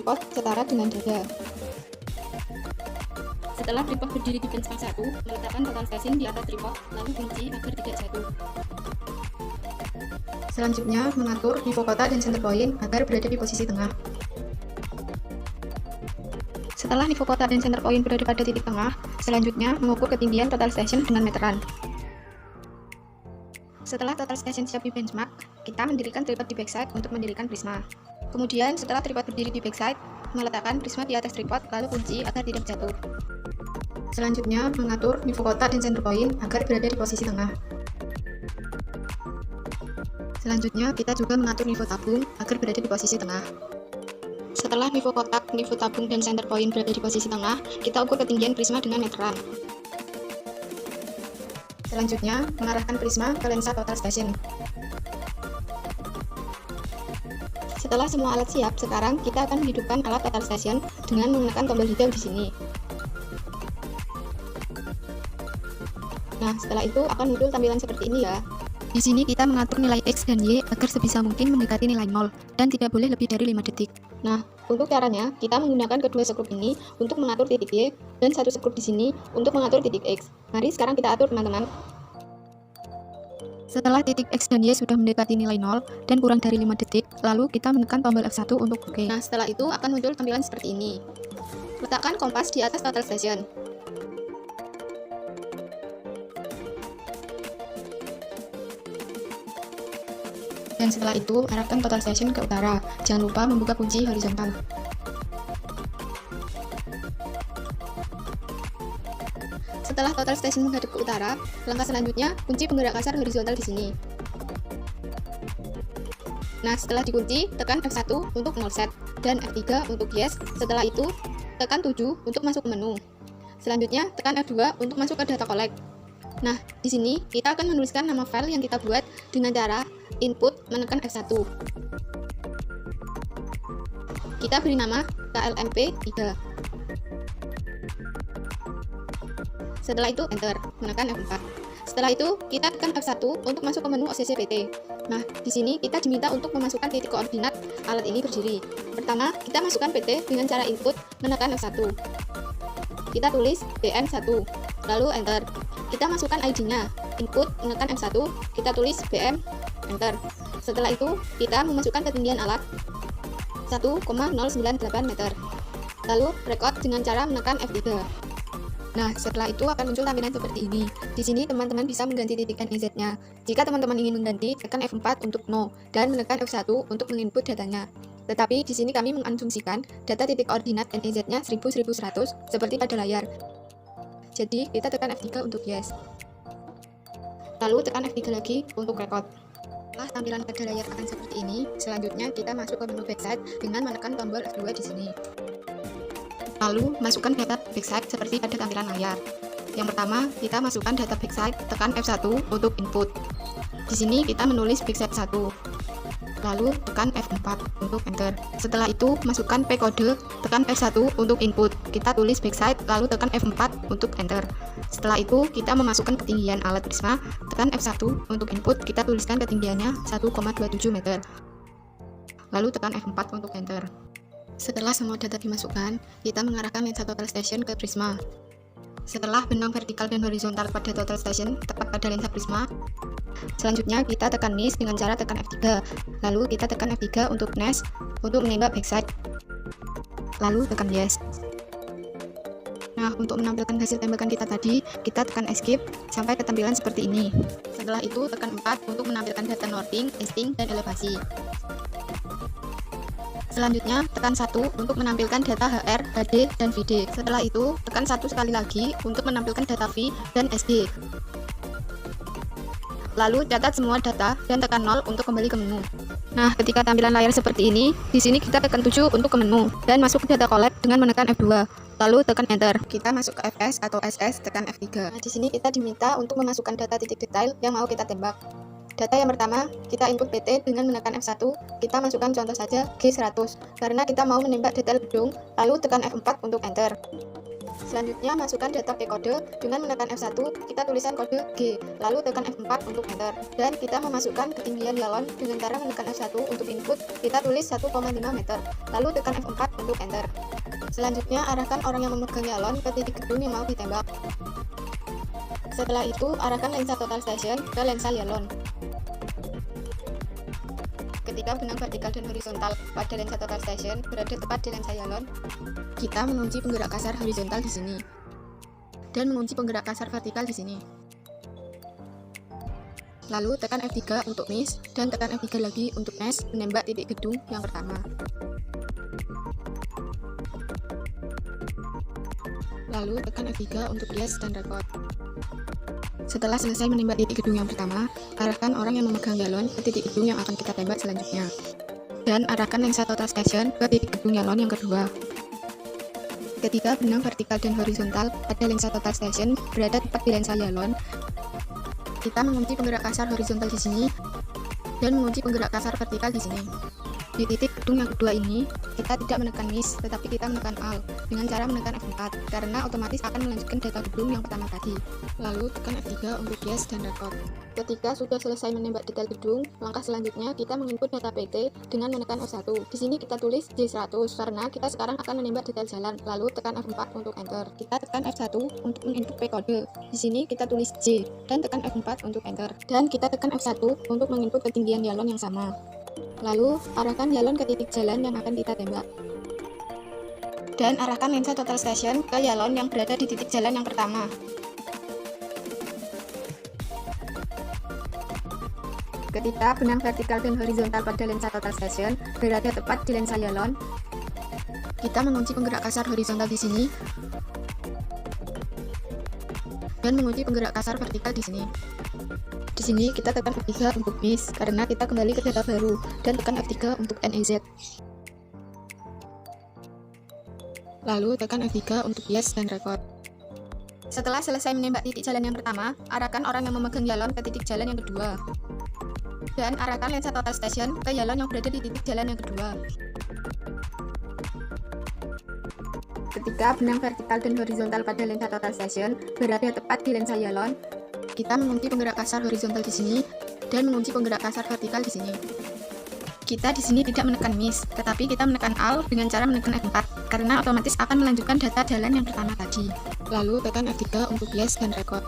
tripod setara dengan dada. Setelah tripod berdiri di benchmark 1, meletakkan total facing di atas tripod, lalu kunci agar tidak jatuh. Selanjutnya, mengatur pivot kotak dan center point agar berada di posisi tengah. Setelah pivot kotak dan center point berada pada titik tengah, selanjutnya mengukur ketinggian total station dengan meteran. Setelah total station siap di benchmark, kita mendirikan tripod di backside untuk mendirikan prisma. Kemudian, setelah tripod berdiri di backside, meletakkan prisma di atas tripod lalu kunci agar tidak jatuh. Selanjutnya, mengatur pivot kotak dan center point agar berada di posisi tengah. Selanjutnya, kita juga mengatur pivot tabung agar berada di posisi tengah. Setelah pivot kotak, pivot tabung, dan center point berada di posisi tengah, kita ukur ketinggian prisma dengan meteran. Selanjutnya, mengarahkan prisma ke lensa total station. Setelah semua alat siap, sekarang kita akan menghidupkan alat total station dengan menekan tombol hijau di sini. Nah, setelah itu akan muncul tampilan seperti ini ya. Di sini kita mengatur nilai X dan Y agar sebisa mungkin mendekati nilai 0 dan tidak boleh lebih dari 5 detik. Nah, untuk caranya, kita menggunakan kedua skrup ini untuk mengatur titik Y dan satu skrup di sini untuk mengatur titik X. Mari sekarang kita atur, teman-teman. Setelah titik X dan Y sudah mendekati nilai 0 dan kurang dari 5 detik, lalu kita menekan tombol F1 untuk OK. Nah, setelah itu akan muncul tampilan seperti ini. Letakkan kompas di atas total station. Dan setelah itu, arahkan total station ke utara. Jangan lupa membuka kunci horizontal. Setelah total station menghadap ke utara, langkah selanjutnya kunci penggerak kasar horizontal di sini. Nah, setelah dikunci, tekan F1 untuk 0 set dan F3 untuk yes. Setelah itu, tekan 7 untuk masuk ke menu. Selanjutnya, tekan F2 untuk masuk ke data collect. Nah, di sini kita akan menuliskan nama file yang kita buat dengan cara input menekan F1. Kita beri nama klmp3. Setelah itu enter, menekan F4. Setelah itu kita tekan F1 untuk masuk ke menu OCCPT. Nah, di sini kita diminta untuk memasukkan titik koordinat alat ini berdiri. Pertama, kita masukkan PT dengan cara input menekan F1. Kita tulis BM1, lalu enter. Kita masukkan ID-nya, input menekan F1, kita tulis BM, enter. Setelah itu, kita memasukkan ketinggian alat 1,098 meter. Lalu record dengan cara menekan F3. Nah, setelah itu akan muncul tampilan seperti ini. Di sini teman-teman bisa mengganti titik NEZ-nya. Jika teman-teman ingin mengganti, tekan F4 untuk no dan menekan F1 untuk menginput datanya. Tetapi di sini kami mengasumsikan data titik koordinat NEZ-nya 1100 seperti pada layar. Jadi kita tekan F3 untuk yes. Lalu tekan F3 lagi untuk record. Setelah tampilan pada layar akan seperti ini, selanjutnya kita masuk ke menu backside dengan menekan tombol F2 di sini. Lalu masukkan data backside seperti pada tampilan layar. Yang pertama, kita masukkan data backside, tekan F1 untuk input. Di sini kita menulis backside 1. Lalu tekan F4 untuk enter. Setelah itu, masukkan P kode, tekan F1 untuk input. Kita tulis backside, lalu tekan F4 untuk enter. Setelah itu, kita memasukkan ketinggian alat prisma, tekan F1 untuk input. Kita tuliskan ketinggiannya 1,27 meter. Lalu tekan F4 untuk enter. Setelah semua data dimasukkan, kita mengarahkan lensa total station ke prisma. Setelah benang vertikal dan horizontal pada total station tepat pada lensa prisma, selanjutnya kita tekan miss dengan cara tekan F3. Lalu kita tekan F3 untuk nest untuk menembak backside. Lalu tekan yes. Nah, untuk menampilkan hasil tembakan kita tadi, kita tekan escape sampai ke tampilan seperti ini. Setelah itu tekan 4 untuk menampilkan data northing, easting, dan elevasi. Selanjutnya, tekan 1 untuk menampilkan data HR, HD, dan VD. Setelah itu, tekan 1 sekali lagi untuk menampilkan data V dan SD. Lalu, catat semua data dan tekan 0 untuk kembali ke menu. Nah, ketika tampilan layar seperti ini, di sini kita tekan 7 untuk ke menu dan masuk ke data collect dengan menekan F2. Lalu tekan enter. Kita masuk ke FS atau SS, tekan F3. Nah, di sini kita diminta untuk memasukkan data titik detail yang mau kita tembak. Data yang pertama, kita input PT dengan menekan F1, kita masukkan contoh saja G100, karena kita mau menembak detail gedung, lalu tekan F4 untuk enter. Selanjutnya, masukkan data P kode dengan menekan F1, kita tuliskan kode G, lalu tekan F4 untuk enter. Dan kita memasukkan ketinggian galon dengan cara menekan F1 untuk input, kita tulis 1,5 meter, lalu tekan F4 untuk enter. Selanjutnya, arahkan orang yang memegang galon ke titik gedung yang mau ditembak. Setelah itu, arahkan lensa total station ke lensa galon. Ketika benang vertikal dan horizontal pada lensa total station berada tepat di lensa galon, kita mengunci penggerak kasar horizontal di sini dan mengunci penggerak kasar vertikal di sini. Lalu tekan F3 untuk miss dan tekan F3 lagi untuk miss menembak titik gedung yang pertama. Lalu tekan F3 untuk yes dan record. Setelah selesai menembak titik gedung yang pertama, arahkan orang yang memegang galon ke titik gedung yang akan kita tembak selanjutnya. Dan arahkan lensa total station ke titik gedung galon yang kedua. Ketika benang vertikal dan horizontal pada lensa total station berada tepat di lensa galon, kita mengunci penggerak kasar horizontal di sini dan mengunci penggerak kasar vertikal di sini. Di titik gedung yang kedua ini, kita tidak menekan miss, tetapi kita menekan alt dengan cara menekan F4, karena otomatis akan melanjutkan data gedung yang pertama tadi. Lalu tekan F3 untuk yes dan record. Ketika sudah selesai menembak detail gedung, langkah selanjutnya kita menginput data PT dengan menekan F1. Di sini kita tulis J100 karena kita sekarang akan menembak detail jalan. Lalu tekan F4 untuk enter. Kita tekan F1 untuk menginput P kode. Di sini kita tulis J dan tekan F4 untuk enter. Dan kita tekan F1 untuk menginput ketinggian galon yang sama. Lalu, arahkan galon ke titik jalan yang akan kita tembak. Dan arahkan lensa total station ke galon yang berada di titik jalan yang pertama. Ketika benang vertikal dan horizontal pada lensa total station berada tepat di lensa galon, kita mengunci penggerak kasar horizontal di sini dan mengunci penggerak kasar vertikal di sini. Di sini kita tekan F3 untuk miss karena kita kembali ke data baru dan tekan F3 untuk NEZ. Lalu tekan F3 untuk yes dan record. Setelah selesai menembak titik jalan yang pertama, arahkan orang yang memegang galon ke titik jalan yang kedua. Dan arahkan lensa total station ke galon yang berada di titik jalan yang kedua. Ketika benang vertikal dan horizontal pada lensa total station berada tepat di lensa galon, kita mengunci penggerak kasar horizontal di sini dan mengunci penggerak kasar vertikal di sini. Kita di sini tidak menekan miss, tetapi kita menekan alt dengan cara menekan F4 karena otomatis akan melanjutkan data jalan yang pertama tadi. Lalu tekan F3 untuk yes dan record.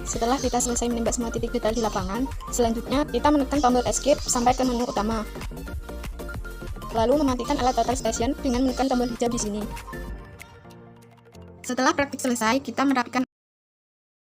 Setelah kita selesai menembak semua titik detail di lapangan, selanjutnya kita menekan tombol escape sampai ke menu utama. Lalu mematikan alat total station dengan menekan tombol hijau di sini. Setelah praktik selesai, kita merapikan